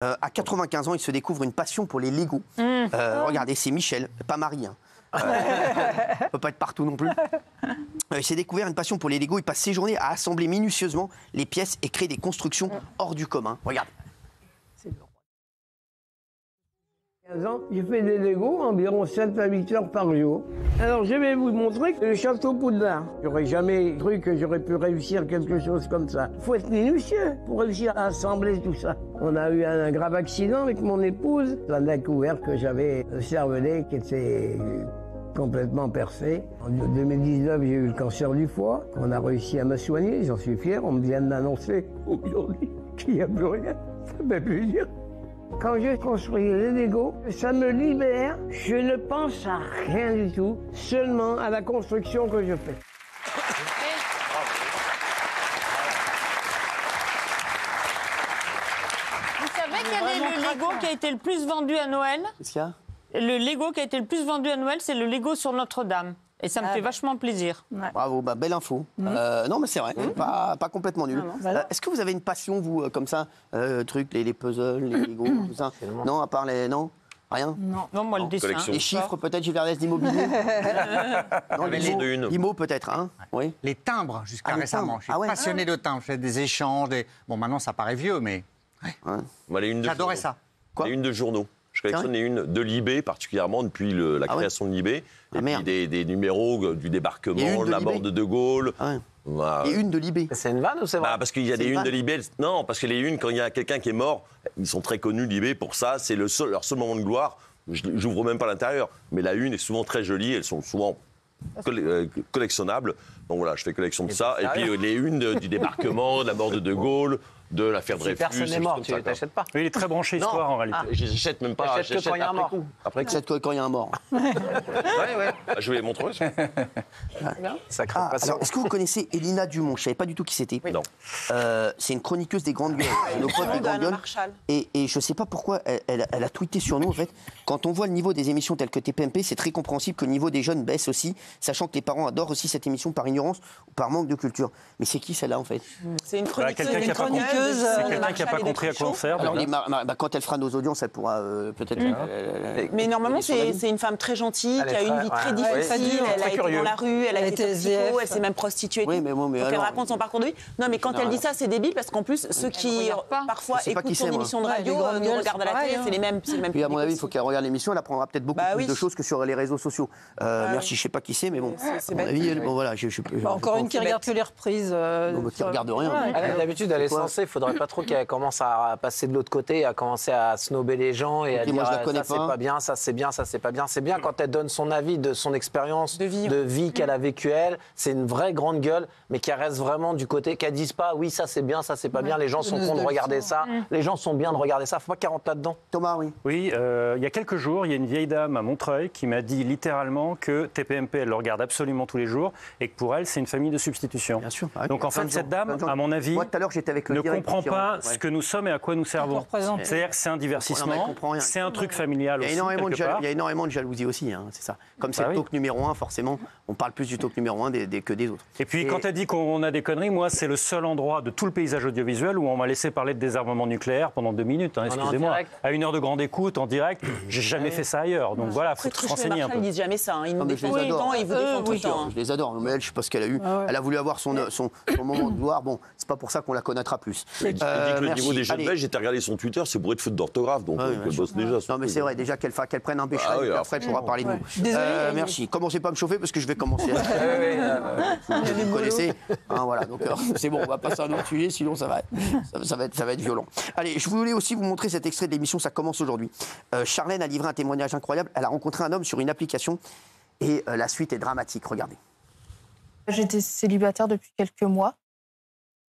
À 95 ans, il se découvre une passion pour les Lego. Regardez, c'est Michel, pas Marie. Hein. On peut pas être partout non plus. Il s'est découvert une passion pour les Lego. Il passe ses journées à assembler minutieusement les pièces et créer des constructions hors du commun. Regarde. 15 ans, j'ai fait des Lego environ 7 à 8 heures par jour. Alors je vais vous montrer le château Poudlard. J'aurais jamais cru que j'aurais pu réussir quelque chose comme ça. Il faut être minutieux pour réussir à assembler tout ça. On a eu un grave accident avec mon épouse. On a découvert que j'avais le cervelet qui était complètement percé. En 2019, j'ai eu le cancer du foie. On a réussi à me soigner, j'en suis fier. On me vient d'annoncer aujourd'hui qu'il n'y a plus rien. Ça fait plaisir. Quand je construis les Lego, ça me libère. Je ne pense à rien du tout, seulement à la construction que je fais. Vous savez quel est le Lego qui a été le plus vendu à Noël? Qu'est-ce qu'il y a? Le Lego qui a été le plus vendu à Noël, c'est le Lego sur Notre-Dame. Et ça me fait vachement plaisir. Ouais. Bravo, bah, belle info. Non, mais c'est vrai, pas complètement nul. Voilà. Est-ce que vous avez une passion, vous, comme ça, les puzzles, les Lego, tout ça? Non, à part les... Non, rien? Non, moi, le dessin. collection. Les chiffres, peut-être, Gilles d'immobilier? Non, l'IMO, peut-être, hein? Oui. Les timbres, jusqu'à les récemment. timbres. Je suis Ah ouais. passionné de timbres. Je fais des échanges. Bon, maintenant, ça paraît vieux, mais Moi, les unes de j'adorais journaux. ça. Quoi? Les unes de journaux. Je collectionne les unes de Libé, particulièrement depuis la création de Libé. Et merde. puis des numéros du Il y a débarquement, une de de la Libé mort de De Gaulle. Ah ouais. Voilà. Et une de Libé. C'est une vanne ou c'est vrai? Parce qu'il y a C'est des une unes de vanne. Libé. Non, parce que les unes, quand il y a quelqu'un qui est mort, ils sont très connus, Libé, pour ça. C'est leur seul moment de gloire. J'ouvre même pas l'intérieur. Mais la une est souvent très jolie. Elles sont souvent collectionnables. Donc voilà, je fais collection de ça. Et puis les unes du débarquement, de la mort de Gaulle, de l'affaire Si Dreyfus. personne n'est mort, tu les t'achètes pas. Oui, il est très branché histoire en réalité. Je n'achète même pas. T'achètes que quand il y a un après mort. coup. Après coup. C'est quand il y a un mort. Ouais. Je vais les montrer. Sacrée passion. Alors, est-ce que vous connaissez Elina Dumont? Je ne savais pas du tout qui c'était. Non. C'est une chroniqueuse des grandes gueules. Nos potes des grandes gueules. Et je ne sais pas pourquoi elle a tweeté sur nous, en fait. Quand on voit le niveau des émissions telles que TPMP, c'est très compréhensible que le niveau des jeunes baisse aussi, sachant que les parents adorent aussi cette émission par ignorance ou par manque de culture. Mais c'est qui celle-là, en fait? C'est une Voilà, chroniqueuse. quelqu'un qui n'a pas compris. C'est quelqu'un qui n'a pas compris à quoi on sert. Alors, quand elle fera nos audiences, elle pourra peut-être... Mais normalement, son avis. c'est une femme très gentille, Elle qui a est une très- vie très ouais, difficile. ouais, Elle a très été curieux. dans la rue, elle a été toxico, SDF. elle s'est même prostituée. Oui, mais bon, mais Donc elle alors- raconte son parcours de vie. Non, mais quand elle dit ça, c'est débile parce qu'en plus, ceux qui regarde pas. parfois Je sais pas écoutent qui son c'est, moi. émission de Ouais, radio les grandes nous gueules, regardent à la c'est télé, pareil, c'est les mêmes Puis à mon publics avis, il aussi. faut qu'elle regarde l'émission, elle apprendra peut-être beaucoup Bah plus oui. de choses que sur les réseaux sociaux. Merci, je sais pas qui c'est, mais bon, c'est à mon bête. avis, bon voilà, Encore une qui c'est regarde bête. que les reprises. qui regarde rien. D'habitude, elle est Quoi censée, il faudrait pas trop qu'elle commence à passer de l'autre côté, à commencer à snobber les gens et à Ok, dire moi, je la connais ça c'est pas. pas bien, ça c'est bien, ça c'est pas bien. C'est bien quand elle donne son avis de son expérience De vie. qu'elle a vécue elle. C'est une vraie grande gueule, mais qui reste vraiment du côté, qu'elle dise pas oui ça c'est bien, ça c'est pas bien. Les gens sont Donneuse cons de de regarder leçons. ça. Les gens sont bien de regarder ça. Faut pas qu'elle rentre là-dedans. Thomas, oui. Oui, il y a quelques jours, il y a une vieille dame à Montreuil qui m'a dit littéralement que TPMP, elle le regarde absolument tous les jours et que pour elle, c'est une famille de substitution. Bien sûr. Donc en fait, cette dame, à mon avis, Moi, tout à l'heure, j'étais avec le ne directeur comprend qui pas rentre. ce que nous sommes et à quoi nous servons. représente. C'est-à-dire que c'est un Non, mais elle divertissement, comprend rien. c'est un truc familial Il y a aussi, énormément de quelque part. il y a énormément de jalousie aussi, hein, c'est ça. Comme c'est Bah le oui. talk numéro 1, forcément, on parle plus du talk numéro 1 que des autres. Et puis quand elle dit qu'on a des conneries, moi c'est le seul endroit de tout le paysage audiovisuel où on m'a laissé parler de désarmement nucléaire pendant 2 minutes. Hein, est en excusez-moi. direct. À 1 heure de grande écoute, en direct, j'ai jamais fait ça ailleurs. Donc voilà, faut Après, se renseigner un Marshall, peu. ils disent jamais ça. Ils nous mais je défendent les tout le adore. temps, ils vous défendent tout le temps. hein. Je les adore, mais elle, je sais pas ce qu'elle a eu. Elle a voulu avoir son moment de gloire. Bon, c'est pas pour ça qu'on la connaîtra plus. Je dis que le merci. niveau des jeunes Allez. Belges, j'étais regardé son Twitter, c'est bourré de fautes d'orthographe, donc Ouais, elle bien bosse déjà. Non, mais c'est vrai, déjà qu'elle prenne un béchet, Ah oui, et alors, après, elle pourra parler de nous. Désolée, Merci. Commencez pas à me chauffer parce que je vais commencer. Vous me connaissez. Hein, voilà, donc c'est bon, on va passer à un autre sujet, sinon ça va être violent. Allez, je voulais aussi vous montrer cet extrait de l'émission, ça commence aujourd'hui. Charlène a livré un témoignage incroyable. Elle a rencontré un homme sur une application et la suite est dramatique. Regardez. J'étais célibataire depuis quelques mois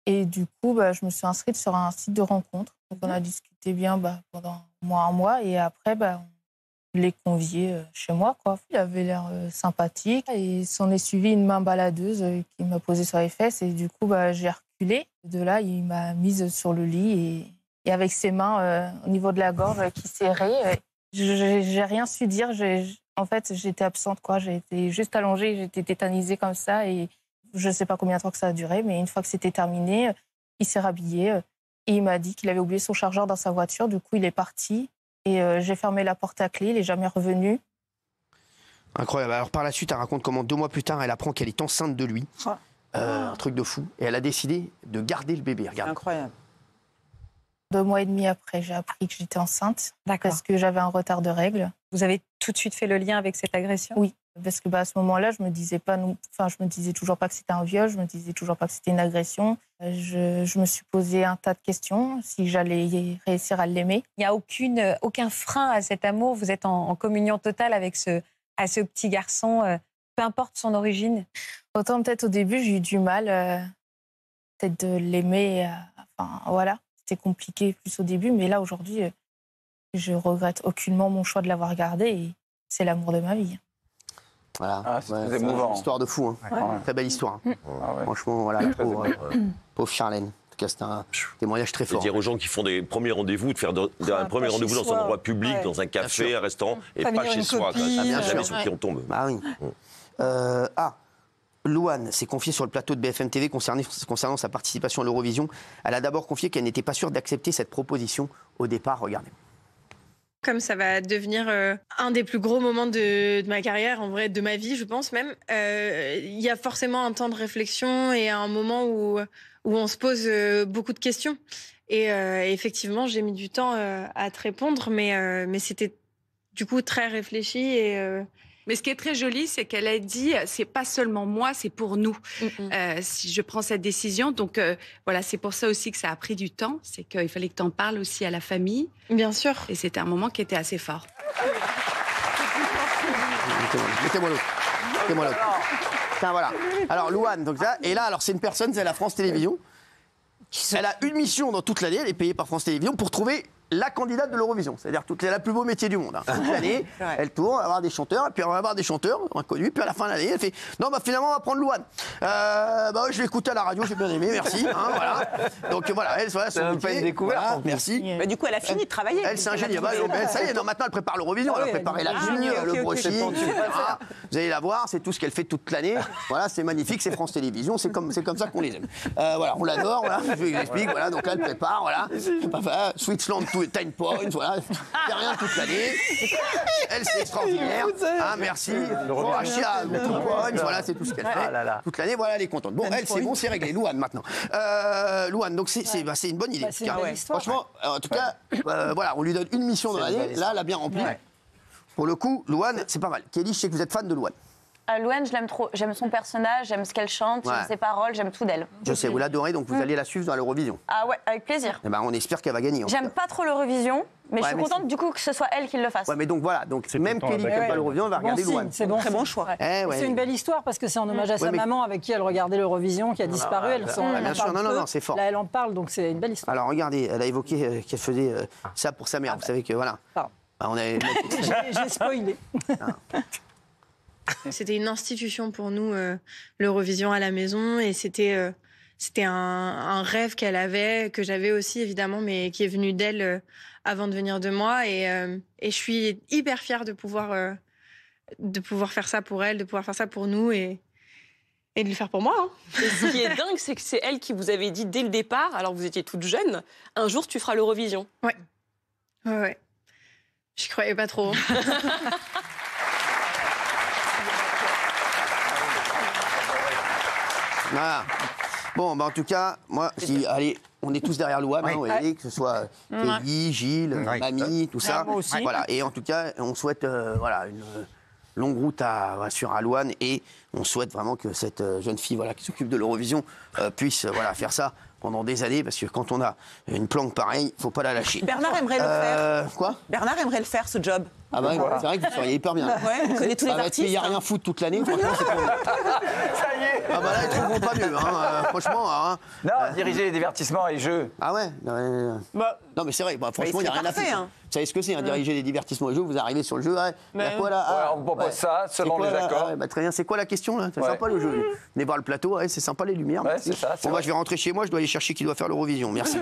et du coup, je me suis inscrite sur un site de rencontre. Donc, on a discuté bien pendant un mois et après, on l'ai convié chez moi, quoi. Il avait l'air sympathique et s'en est suivi une main baladeuse qui m'a posé sur les fesses et du coup, j'ai reculé. De là, il m'a mise sur le lit et avec ses mains au niveau de la gorge qui serraient, j'ai rien su dire. En fait, j'étais absente, quoi. J'ai été juste allongée, j'étais tétanisée comme ça et je ne sais pas combien de temps que ça a duré, mais une fois que c'était terminé, il s'est rhabillé. Et il m'a dit qu'il avait oublié son chargeur dans sa voiture. Du coup, il est parti. Et j'ai fermé la porte à clé. Il n'est jamais revenu. Incroyable. Alors par la suite, elle raconte comment 2 mois plus tard, elle apprend qu'elle est enceinte de lui. Un truc de fou. Et elle a décidé de garder le bébé. Regarde. Incroyable. 2 mois et demi après, j'ai appris que j'étais enceinte. D'accord. Parce que j'avais un retard de règles. Vous avez tout de suite fait le lien avec cette agression? Oui. Parce que à ce moment-là, je me disais toujours pas que c'était un viol, je me disais toujours pas que c'était une agression. Je me suis posé un tas de questions, si j'allais réussir à l'aimer. Il n'y a aucun frein à cet amour. Vous êtes en communion totale avec ce petit garçon, peu importe son origine. Autant peut-être au début, j'ai eu du mal peut-être de l'aimer. Voilà, c'était compliqué plus au début, mais là aujourd'hui, je regrette aucunement mon choix de l'avoir gardé et c'est l'amour de ma vie. Voilà, c'est émouvant. Une histoire de fou, hein. Très belle histoire. Hein. Franchement, voilà, la pauvre Charlène. En tout cas, c'est un témoignage très fort. Dire aux gens qui font des premiers rendez-vous, de faire un premier rendez-vous dans un endroit public, dans un café, un restaurant, et pas chez soi. Bien jamais sûr. sur qui on tombe. Bah oui. Louane s'est confiée sur le plateau de BFM TV concernant sa participation à l'Eurovision. Elle a d'abord confié qu'elle n'était pas sûre d'accepter cette proposition au départ. Regardez. Comme ça va devenir un des plus gros moments de ma carrière, en vrai, de ma vie, je pense même. Il y a forcément un temps de réflexion et un moment où on se pose beaucoup de questions. Et effectivement, j'ai mis du temps à te répondre, mais c'était du coup très réfléchi et... Mais ce qui est très joli, c'est qu'elle a dit, c'est pas seulement moi, c'est pour nous. Si je prends cette décision, donc voilà, c'est pour ça aussi que ça a pris du temps. C'est qu'il fallait que tu en parles aussi à la famille. Bien sûr. Et c'était un moment qui était assez fort. Mettez-moi l'autre. Tiens, voilà. Alors, Louane, donc là, et là, alors c'est une personne, c'est la France Télévisions. Elle a une mission dans toute l'année, elle est payée par France Télévisions pour trouver la candidate de l'Eurovision. C'est-à-dire toute la plus beau métier du monde. Hein. Toute l'année, elle tourne, on va avoir des chanteurs, et puis on va avoir des chanteurs inconnus, puis à la fin de l'année, elle fait non, bah finalement, on va prendre Louane. Je l'ai écouté à la radio, j'ai bien aimé, merci. Hein, voilà. Donc voilà, elle, voilà, son métier. Pas une découverte. Voilà, merci. Mais du coup, elle a fini de travailler. Elle, c'est un génie. Ça y est, non, maintenant, elle prépare l'Eurovision, elle a préparé la ligne, le broching. Vous allez la voir, c'est tout ce qu'elle fait toute l'année. Voilà, c'est magnifique, c'est France Télévisions, c'est comme ça qu'on les aime. Voilà, on l'adore, voilà, je vous explique, voilà, donc là, elle prépare, voilà. Switzerland Time Point, voilà, il n'y a rien toute l'année. Elle, c'est extraordinaire. Merci. Rachia, voilà, c'est tout ce qu'elle fait. Toute l'année, voilà, elle est contente. Bon, elle, c'est bon, c'est réglé. Louane, maintenant. Louane, donc c'est une bonne idée. Franchement, en tout cas, voilà, on lui donne une mission dans l'année. Là, elle a bien rempli. Pour le coup, Louane, c'est pas mal. Kelly, je sais que vous êtes fan de Louane. Louane, je l'aime trop. J'aime son personnage, j'aime ce qu'elle chante, j'aime ses paroles, j'aime tout d'elle. Je sais, vous l'adorez, donc vous allez la suivre dans l'Eurovision. Ah ouais, avec plaisir. Eh ben, on espère qu'elle va gagner. J'aime pas trop l'Eurovision, mais je suis contente du coup que ce soit elle qui le fasse. Ouais, mais donc voilà, donc même Kelly qui n'aime pas l'Eurovision, on va regarder Louane. C'est bon, très bon choix. C'est une belle histoire parce que c'est en hommage à sa maman avec qui elle regardait l'Eurovision, qui a disparu. Bien sûr, non, c'est fort. Là, elle en parle, donc c'est une belle histoire. Alors regardez, elle a évoqué qu'elle faisait ça pour sa mère. Vous savez que voilà. J'ai spoilé. C'était une institution pour nous, l'Eurovision à la maison, et c'était un rêve qu'elle avait, que j'avais aussi évidemment, mais qui est venu d'elle avant de venir de moi, et je suis hyper fière de pouvoir faire ça pour elle, de pouvoir faire ça pour nous, et de le faire pour moi. Hein. Et ce qui est dingue, c'est que c'est elle qui vous avait dit dès le départ, alors que vous étiez toute jeune, un jour tu feras l'Eurovision. Ouais. J'y croyais pas trop. Voilà. Bon, en tout cas, moi, allez, on est tous derrière Louane, vous voyez, que ce soit Kelly, Gilles, Mamie, tout ça. Moi aussi. Voilà. Et en tout cas, on souhaite une longue route à Louane, et on souhaite vraiment que cette jeune fille qui s'occupe de l'Eurovision puisse faire ça pendant des années, parce que quand on a une planque pareille, il ne faut pas la lâcher. Bernard aimerait le faire. Quoi ? Bernard aimerait le faire, ce job. Ah bah c'est vrai que vous feriez hyper bien. Ouais, on connaît tous les artistes. Il n'y a rien foutre toute l'année, franchement, c'est pas mieux. Ça y est. Ah bah là, ils trouveront pas mieux, franchement. Non, diriger les divertissements et jeux. Ah ouais. Non mais c'est vrai, franchement, il n'y a rien à foutre. Vous savez ce que c'est, diriger les divertissements et jeux, vous arrivez sur le jeu, il y a quoi là on propose ça, selon les accords. Très bien, c'est quoi la question là ? C'est sympa le jeu. Venez voir le plateau, c'est sympa les lumières. C'est ça. Bon bah je vais rentrer chez moi, je dois aller chercher qui doit faire l'Eurovision, merci.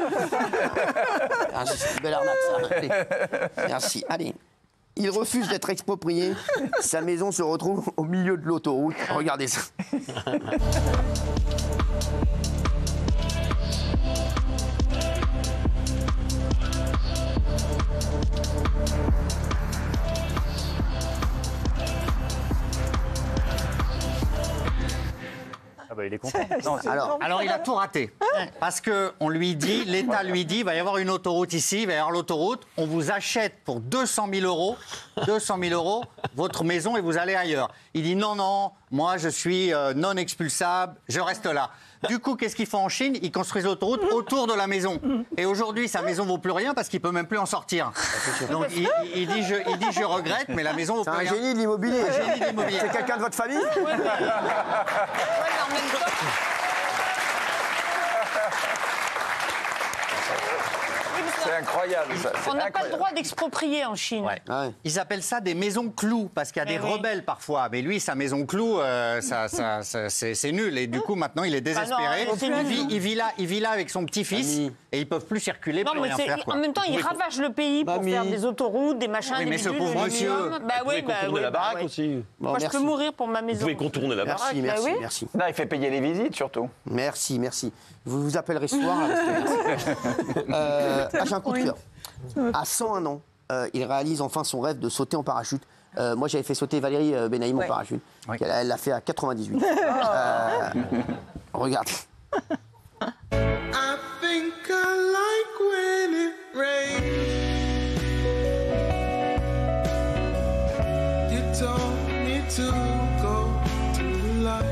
C'est une belle arnaque ça. Allez. Merci, allez. Il refuse d'être exproprié. Sa maison se retrouve au milieu de l'autoroute. Regardez ça. bah, il est content. Non, alors il a tout raté. Parce qu'on lui dit, l'État lui dit, il va y avoir une autoroute ici, il va y avoir l'autoroute, on vous achète pour 200 000 euros votre maison et vous allez ailleurs. Il dit non, non, moi je suis non expulsable, je reste là. Du coup, qu'est-ce qu'ils font en Chine? Ils construisent l'autoroute autour de la maison. Et aujourd'hui, sa maison vaut plus rien parce qu'il peut même plus en sortir. Donc il dit je regrette, mais la maison vaut plus rien. C'est un génie de l'immobilier. C'est quelqu'un de votre famille? C'est incroyable. Ça. On n'a pas le droit d'exproprier en Chine. Ouais. Ah ouais. Ils appellent ça des maisons clous, parce qu'il y a des rebelles parfois. Mais lui, sa maison clou, c'est nul. Et du coup, maintenant, il est désespéré. Il vit là avec son petit-fils et ils peuvent plus circuler, plus rien faire. En même temps, il ravage le pays pour faire des autoroutes, des machins, des mais ce pauvre monsieur... Vous pouvez contourner la baraque aussi. Moi, je peux mourir pour ma maison. Vous pouvez contourner la baraque. Merci. Non, il fait payer les visites, surtout. Merci. Vous vous appellerez ce soir. J'ai un coup de cœur. À 101 ans, il réalise enfin son rêve de sauter en parachute. Moi, j'avais fait sauter Valérie Benaïm en parachute. Oui. Elle l'a fait à 98. Regarde. I think I like when it rains. You told me to go to the light.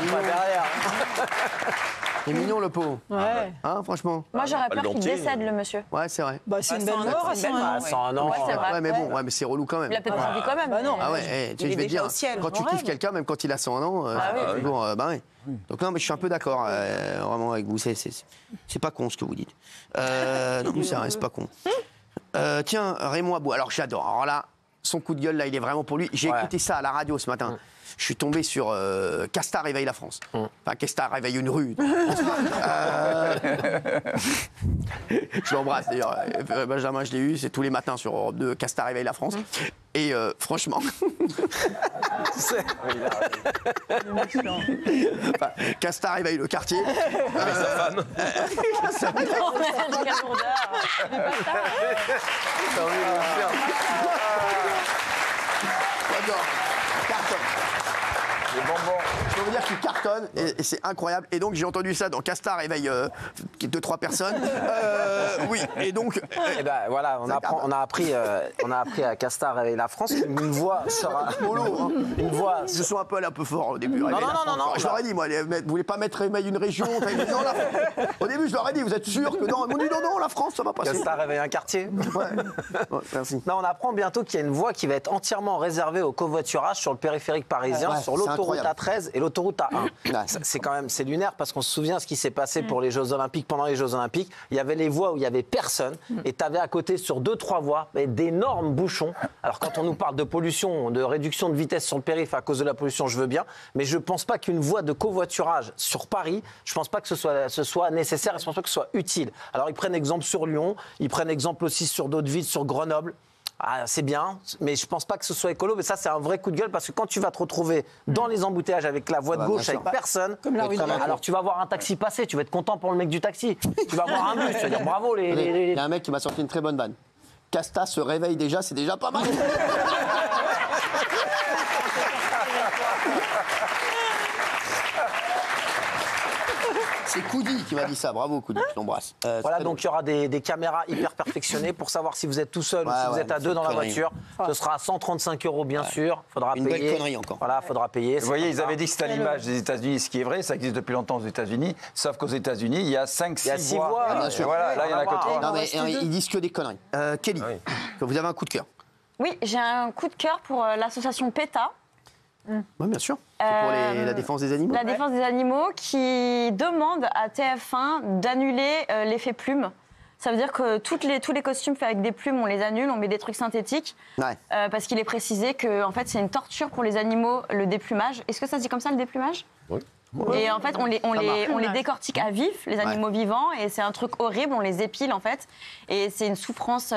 Pas derrière. C'est mignon le pot. Ouais. Hein, franchement. Moi, j'aurais peur qu'il décède, le monsieur. Ouais, c'est vrai. Bah, c'est une belle mort à 101 ans. Ouais, c'est vrai. Ouais, mais bon, mais c'est relou quand même. Il a peut-être envie quand même. Bah non. Ah ouais, tu sais, je vais te dire, quand tu kiffes quelqu'un, même quand il a 100 ans, c'est toujours. Bah ouais. Donc non, mais je suis un peu d'accord vraiment avec vous. C'est pas con ce que vous dites. Non, mais c'est pas con. Tiens, Raymond Abou. Alors j'adore. Alors là, son coup de gueule, là, il est vraiment pour lui. J'ai écouté ça à la radio ce matin. Je suis tombé sur Casta réveille la France. Enfin, Casta réveille une rue. Je l'embrasse d'ailleurs. Benjamin, je l'ai eu. C'est tous les matins sur Europe 2. Casta réveille la France. Et franchement. Enfin, Casta réveille le quartier. Avec sa femme. J'adore. Carton. Les bonbons. Je peux vous dire qu'il cartonne et c'est incroyable. Et donc j'ai entendu ça dans Casta réveille 2-3 personnes. Oui. Et donc. Et ben voilà, on a appris à Casta réveille la France qu'une voix sera. Une voix. Je suis un peu fort au début. Non. Je leur ai dit, moi, vous voulez pas mettre réveille une région? Non, au début, je leur ai dit, vous êtes sûr que non? Ils m'ont dit non, la France, ça va passer. Casta réveille un quartier. Ouais, merci. Non, on apprend bientôt qu'il y a une voie qui va être entièrement réservée au covoiturage sur le périphérique parisien, sur l'autoroute A13 et l'autoroute A1. C'est lunaire parce qu'on se souvient ce qui s'est passé pour les Jeux Olympiques. Pendant les Jeux Olympiques, il y avait les voies où il y avait personne et tu avais à côté sur 2-3 voies d'énormes bouchons. Alors quand on nous parle de pollution, de réduction de vitesse sur le périph' à cause de la pollution, je veux bien, mais je pense pas qu'une voie de covoiturage sur Paris, je pense pas que ce soit nécessaire et je pense pas que ce soit utile. Alors ils prennent exemple sur Lyon, ils prennent exemple aussi sur d'autres villes, sur Grenoble. Ah, c'est bien, mais je pense pas que ce soit écolo. Mais ça, c'est un vrai coup de gueule parce que quand tu vas te retrouver dans les embouteillages avec la voie de gauche, avec personne, alors tu vas voir un taxi passer, tu vas être content pour le mec du taxi. Tu vas voir un bus, tu vas dire bravo. Il y a un mec qui m'a sorti une très bonne vanne. Casta se réveille déjà, c'est déjà pas mal. C'est Coudi qui m'a dit ça, bravo Coudi, je l'embrasse. Voilà, donc il y aura des caméras hyper perfectionnées pour savoir si vous êtes tout seul ou si vous êtes à deux dans la voiture. Ce sera à 135 € bien sûr, faudra payer. Une belle connerie encore. Voilà, faudra payer. Vous voyez, ils avaient dit que c'était à l'image des États-Unis, ce qui est vrai, ça existe depuis longtemps aux États-Unis, sauf qu'aux États-Unis, il y a 5-6 voies. Bien sûr. Voilà, là, il y en a que 3. Non, mais ils disent que des conneries. Kelly, vous avez un coup de cœur? Oui, j'ai un coup de cœur pour l'association PETA. Oui, bien sûr. C'est pour la défense des animaux. La défense des animaux qui demande à TF1 d'annuler l'effet plume. Ça veut dire que tous les costumes faits avec des plumes, on les annule, on met des trucs synthétiques. Parce qu'il est précisé que en fait, c'est une torture pour les animaux, le déplumage. Est-ce que ça se dit comme ça, le déplumage? Oui. Et en fait, on les décortique à vif, les animaux vivants, et c'est un truc horrible, on les épile en fait. Et c'est une souffrance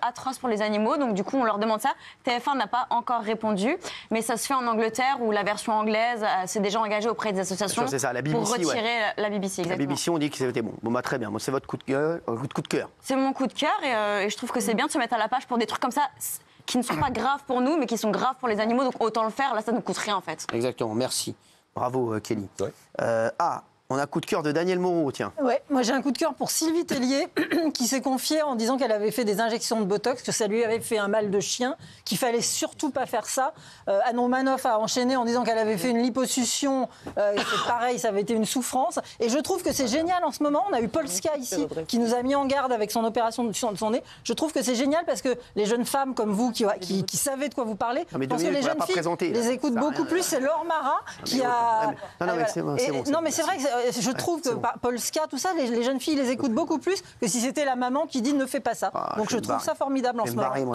atroce pour les animaux, donc du coup on leur demande ça. TF1 n'a pas encore répondu, mais ça se fait en Angleterre où la version anglaise s'est déjà engagée auprès des associations c'est ça, la BBC, pour retirer la BBC. Exactement. La BBC, on dit que c'était bon. Bon, bah, très bien, bon, c'est votre coup de cœur. C'est mon coup de cœur et je trouve que c'est bien de se mettre à la page pour des trucs comme ça qui ne sont pas graves pour nous, mais qui sont graves pour les animaux, donc autant le faire, là ça ne coûte rien en fait. Exactement, merci. Bravo Kelly. On a un coup de cœur de Daniel Moreau, tiens. Ouais, moi j'ai un coup de cœur pour Sylvie Tellier qui s'est confiée en disant qu'elle avait fait des injections de Botox, que ça lui avait fait un mal de chien, qu'il fallait surtout pas faire ça. Anne Romanoff a enchaîné en disant qu'elle avait fait une liposuction, c'est pareil, ça avait été une souffrance. Et je trouve que c'est génial en ce moment. On a eu Polska ici qui nous a mis en garde avec son opération de son nez. Je trouve que c'est génial parce que les jeunes femmes comme vous qui savez de quoi vous parlez, je pense que les jeunes filles les écoutent beaucoup plus. C'est Laure Marat qui a... Non mais c'est vrai que je trouve que Polska, tout ça, les jeunes filles les écoutent beaucoup plus que si c'était la maman qui dit ne fais pas ça. Donc je trouve ça formidable en ce moment.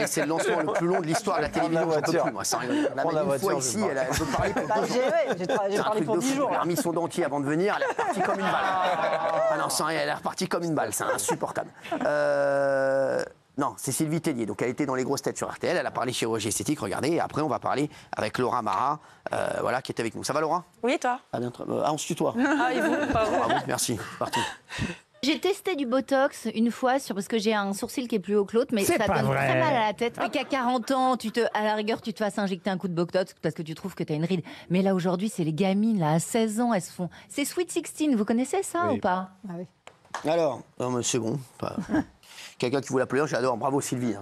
C'est le lancement le plus long de l'histoire de la télévision. J'en peux plus, moi. On a une fois ici, elle veut parler pour 2 jours. J'ai parlé pour 10 jours. Elle a remis son dentier avant de venir, elle est repartie comme une balle. Ah non, sans rien, elle est repartie comme une balle, c'est insupportable. Non, c'est Sylvie Tellier. Donc, elle était dans les grosses têtes sur RTL. Elle a parlé chirurgie esthétique. Regardez. Et après, on va parler avec Laura Marat, qui est avec nous. Ça va, Laura? Oui, et toi? On se tutoie. Ah, et vous? Merci. Parti. J'ai testé du Botox une fois parce que j'ai un sourcil qui est plus haut que l'autre, mais ça donne très mal à la tête. Et qu'à 40 ans, à la rigueur, tu te fasses injecter un coup de Botox parce que tu trouves que tu as une ride. Mais là, aujourd'hui, c'est les gamines, là, à 16 ans, elles se font... C'est Sweet 16, vous connaissez ça ou pas? Oui. Alors, c'est bon. Quelqu'un qui vous l'appeler, j'adore. Bravo Sylvie.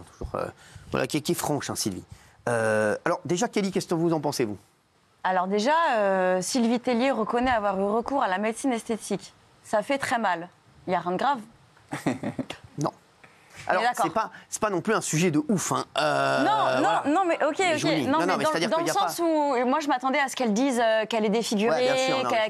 Voilà, qui est franche, Sylvie. Alors, déjà, Kelly, qu'est-ce que vous en pensez, vous? Alors déjà, Sylvie Tellier reconnaît avoir eu recours à la médecine esthétique. Ça fait très mal. Il n'y a rien de grave. Non. Alors, c'est pas non plus un sujet de ouf. Hein. Non, mais ok. Non, mais dans le sens où moi, je m'attendais à ce qu'elle dise qu'elle est défigurée,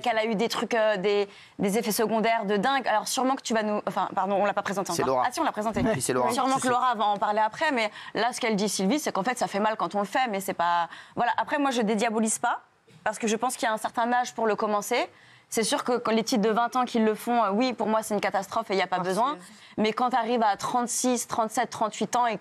qu'elle a eu des trucs, des effets secondaires de dingue. Alors, sûrement que tu vas nous... Enfin, pardon, on l'a pas présenté encore. Laura. Ah si, on l'a présenté. Oui, c'est Laura. Sûrement que Laura va en parler après, mais là, ce qu'elle dit, Sylvie, c'est qu'en fait, ça fait mal quand on le fait, mais c'est pas... Voilà, après, moi, je dédiabolise pas, parce que je pense qu'il y a un certain âge pour le commencer. C'est sûr que quand les titres de 20 ans qui le font, oui, pour moi, c'est une catastrophe et il n'y a pas besoin. Mais quand tu arrives à 36, 37, 38 ans et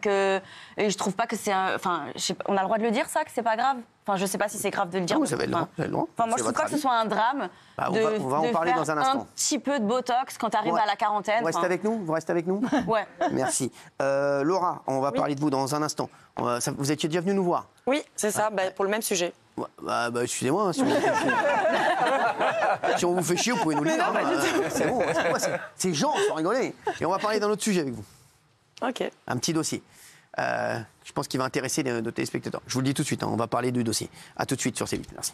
je trouve pas que c'est... Enfin, on a le droit de le dire, ça, que c'est pas grave? Enfin, je sais pas si c'est grave de le dire. Vous avez le droit. Enfin, moi, je trouve pas que ce soit un drame on va en parler dans un instant. Un petit peu de Botox quand tu arrives à la quarantaine. Vous restez avec nous? Vous restez avec nous? Ouais. Merci. Laura, on va parler de vous dans un instant. Vous étiez déjà venue nous voir? Oui, c'est ça, pour le même sujet. Excusez-moi, si on vous fait chier, vous pouvez nous le dire. C'est bon, c'est genre, sans rigoler. Et on va parler d'un autre sujet avec vous. Ok. Un petit dossier. Je pense qu'il va intéresser nos téléspectateurs. Je vous le dis tout de suite, on va parler du dossier. A tout de suite sur C8. Merci.